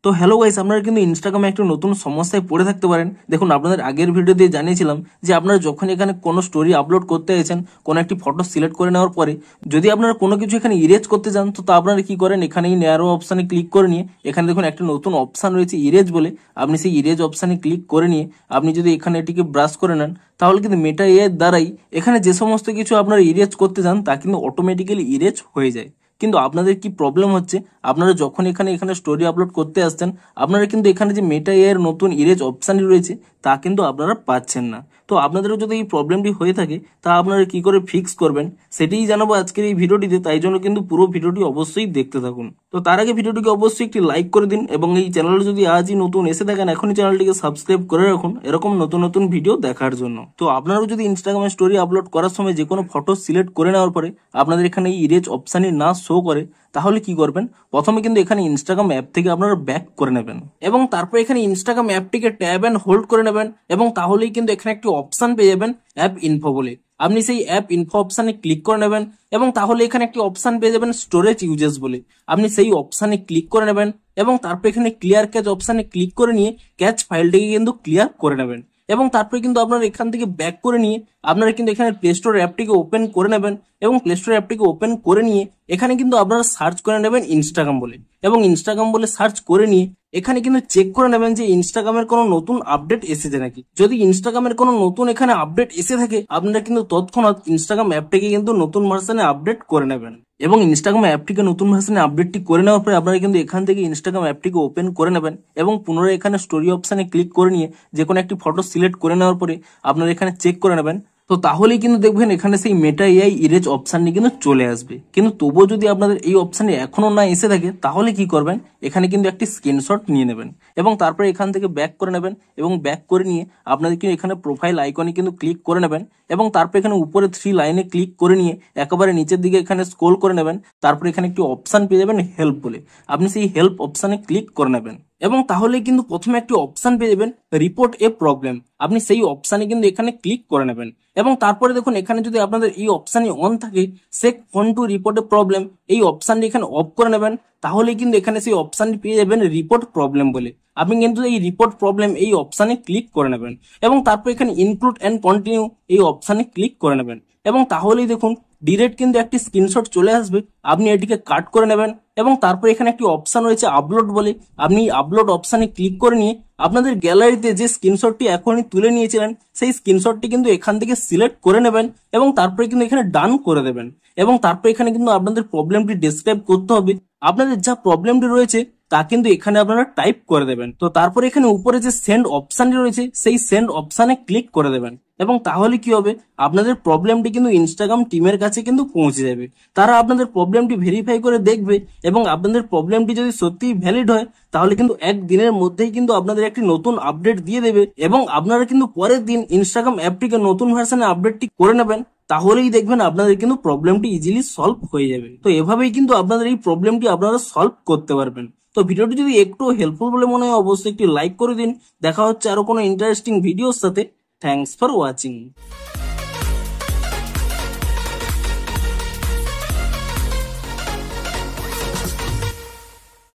তো hello guys, আপনারা কিন্তু ইনস্টাগ্রামে একটা নতুন সমস্যায় পড়ে থাকতে পারেন। দেখুন, আপনাদের আগের ভিডিওতে জানিয়েছিলাম যে আপনারা যখন এখানে কোনো স্টোরি আপলোড করতে এসেছেন, কোনো একটি ফটো সিলেক্ট করে নেওয়ার পরে যদি আপনারা কোনো কিছু এখানে ইরেজ করতে চান, তো আপনারা কি করেন, এখানে এই ন্যারো অপশানে ক্লিক করে নিয়ে এখানে দেখুন একটা নতুন অপশান রয়েছে ইরেজ বলে। আপনি সেই ইরেজ অপশানে ক্লিক করে নিয়ে আপনি যদি এখানে এটিকে ব্রাশ করে নেন, তাহলে কিন্তু মেটা এআই দ্বারাই এখানে যে সমস্ত কিছু আপনারা ইরেজ করতে চান তা কিন্তু অটোমেটিক্যালি ইরেজ হয়ে যায়। কিন্তু আপনাদের কি প্রবলেম হচ্ছে, আপনারা যখন এখানে স্টোরি আপলোড করতে আসছেন, আপনারা কিন্তু এখানে যে মেটা এআই এর নতুন ইরেজ অপশানটি রয়েছে তা কিন্তু আপনারা পাচ্ছেন না। তো আপনাদেরও যদি এই প্রবলেমটি হয়ে থাকে, তা আপনারা কি করে ফিক্স করবেন সেটাই জানাবো আজকের এই ভিডিওটিতে। তাই জন্য কিন্তু পুরো ভিডিওটি অবশ্যই দেখতে থাকুন। তো তার আগে ভিডিওটিকে অবশ্যই একটি লাইক করে দিন এবং এই চ্যানেলে যদি আজই নতুন এসে থাকেন, এখনই চ্যানেলটিকে সাবস্ক্রাইব করে রাখুন এরকম নতুন নতুন ভিডিও দেখার জন্য। তো আপনারাও যদি ইনস্টাগ্রামে স্টোরি আপলোড করার সময় যে কোনো ফটো সিলেক্ট করে নেওয়ার পরে আপনাদের এখানে এই ইরেজ অপশানই না শো করে, তাহলে কি করবেন, প্রথমে কিন্তু এখানে ইনস্টাগ্রাম অ্যাপ থেকে আপনারা ব্যাক করে নেবেন এবং তারপর এখানে ইনস্টাগ্রাম অ্যাপটিকে ট্যাব এন্ড হোল্ড করে নেবেন এবং তাহলেই কিন্তু এখানে একটি অপশন পেয়ে যাবেন অ্যাপ ইনফো বলে। আপনি সেই অ্যাপ ইনফো অপশানে ক্লিক করে নেবেন এবং তাহলে এখানে একটি অপশন পেয়ে যাবেন স্টোরেজ ইউজেস বলে। আপনি সেই অপশানে ক্লিক করে নেবেন এবং তারপর এখানে ক্লিয়ার ক্যাচ অপশানে ক্লিক করে নিয়ে ক্যাচ ফাইলটিকে কিন্তু ক্লিয়ার করে নেবেন এবং তারপরে কিন্তু আপনারা এখান থেকে ব্যাক করে নিয়ে আপনারা কিন্তু এখানে প্লে স্টোর অ্যাপটিকে ওপেন করে নেবেন এবং প্লে স্টোর অ্যাপটিকে ওপেন করে নিয়ে এখানে কিন্তু আপনারা সার্চ করে নেবেন ইনস্টাগ্রাম বলে এবং ইনস্টাগ্রাম বলে সার্চ করে নিয়ে এখানে কিন্তু চেক করে নেবেন যে ইনস্টাগ্রামের কোনো নতুন আপডেট এসেছে নাকি। যদি ইনস্টাগ্রামের কোনো নতুন এখানে আপডেট এসে থাকে, আপনারা কিন্তু তৎক্ষণাৎ ইনস্টাগ্রাম অ্যাপটিকে কিন্তু নতুন ভার্সনে আপডেট করে নেবেন এবং ইনস্টাগ্রাম অ্যাপটিকে নতুন ভার্সনে আপডেটটি করে নেওয়ার পরে আপনারা কিন্তু এখান থেকে ইনস্টাগ্রাম অ্যাপটিকে ওপেন করে নেবেন এবং পুনরায় এখানে স্টোরি অপশানে ক্লিক করে নিয়ে যে কোনো একটি ফটো সিলেক্ট করে নেওয়ার পরে আপনারা এখানে চেক করে নেবেন। তো তাহলেই কিন্তু দেখবেন এখানে সেই মেটা এআই ইরেজ অপশানটি কিন্তু চলে আসবে। কিন্তু তবুও যদি আপনাদের এই অপশানে এখনো না এসে থাকে, তাহলে কি করবেন, এখানে কিন্তু একটি স্ক্রিনশট নিয়ে নেবেন এবং তারপরে এখান থেকে ব্যাক করে নেবেন এবং ব্যাক করে নিয়ে আপনাদের কিন্তু এখানে প্রোফাইল আইকনে কিন্তু ক্লিক করে নেবেন এবং তারপর এখানে উপরে 3 লাইনে ক্লিক করে নিয়ে একেবারে নিচের দিকে এখানে স্ক্রল করে নেবেন। তারপর এখানে একটি অপশান পেয়ে যাবেন হেল্প বলে। আপনি সেই হেল্প অপশানে ক্লিক করে নেবেন এবং তাহলে কিন্তু প্রথমে একটি অপশান পেয়ে যাবেন রিপোর্ট এ প্রবলেম। আপনি সেই অপশানে কিন্তু এখানে ক্লিক করে নেবেন এবং তারপরে দেখুন এখানে যদি আপনাদের এই অপশানই অন থাকে, check phone to report a problem, এই অপশানটি এখানে অফ করে নেবেন। তাহলে কিন্তু এখানে সেই অপশানটি পেয়ে যাবেন রিপোর্ট প্রবলেম বলে। আপনি কিন্তু এই রিপোর্ট প্রবলেম এই অপশানে ক্লিক করে নেবেন এবং তারপর এখানে ইনক্লুড এন্ড কন্টিনিউ এই অপশানে ক্লিক করে নেবেন এবং তাহলেই দেখুন ডিরেক্ট কিন্তু একটি স্ক্রিনশট চলে আসবে। আপনি এটিকে কাট করে নেবেন এবং তারপর এখানে একটি অপশান রয়েছে আপলোড বলে। আপনি আপলোড অপশানে ক্লিক করে নিয়ে আপনাদের গ্যালারিতে যে স্ক্রিনশটটি এখনই তুলে নিয়েছিলেন সেই স্ক্রিনশটটি কিন্তু এখান থেকে সিলেক্ট করে নেবেন এবং তারপরে কিন্তু এখানে ডান করে দেবেন এবং তারপর এখানে কিন্তু আপনাদের প্রবলেমটি ডেসক্রাইব করতে হবে। আপনাদের যা প্রবলেমটি রয়েছে তা কিন্তু এখানে আপনারা টাইপ করে দেবেন। তো তারপর এখানে উপরে যে সেন্ড অপশানটি রয়েছে সেই সেন্ড অপশানে ক্লিক করে দেবেন এবং তাহলে কি হবে, আপনাদের প্রবলেমটি কিন্তু ইনস্টাগ্রাম টিমের কাছে কিন্তু পৌঁছে যাবে। তারা আপনাদের প্রবলেমটি ভেরিফাই করে দেখবে এবং আপনাদের প্রবলেমটি যদি সত্যিই ভ্যালিড হয়, তাহলে কিন্তু একদিনের মধ্যেই কিন্তু আপনাদের একটি নতুন আপডেট দিয়ে দেবে এবং আপনারা কিন্তু পরের দিন ইনস্টাগ্রাম অ্যাপটিকে নতুন ভার্সনে আপডেটটি করে নেবেন। তাহলেই দেখবেন আপনাদের কিন্তু প্রবলেমটি ইজিলি সলভ হয়ে যাবে। তো এভাবেই কিন্তু আপনাদের এই প্রবলেমটি আপনারা সলভ করতে পারবেন। তো ভিডিওটি যদি একটু হেল্পফুল বলে মনে হয়, অবশ্যই একটি লাইক করে দিন। দেখা হচ্ছে আরো কোনো ইন্টারেস্টিং ভিডিওর সাথে। Thanks for watching.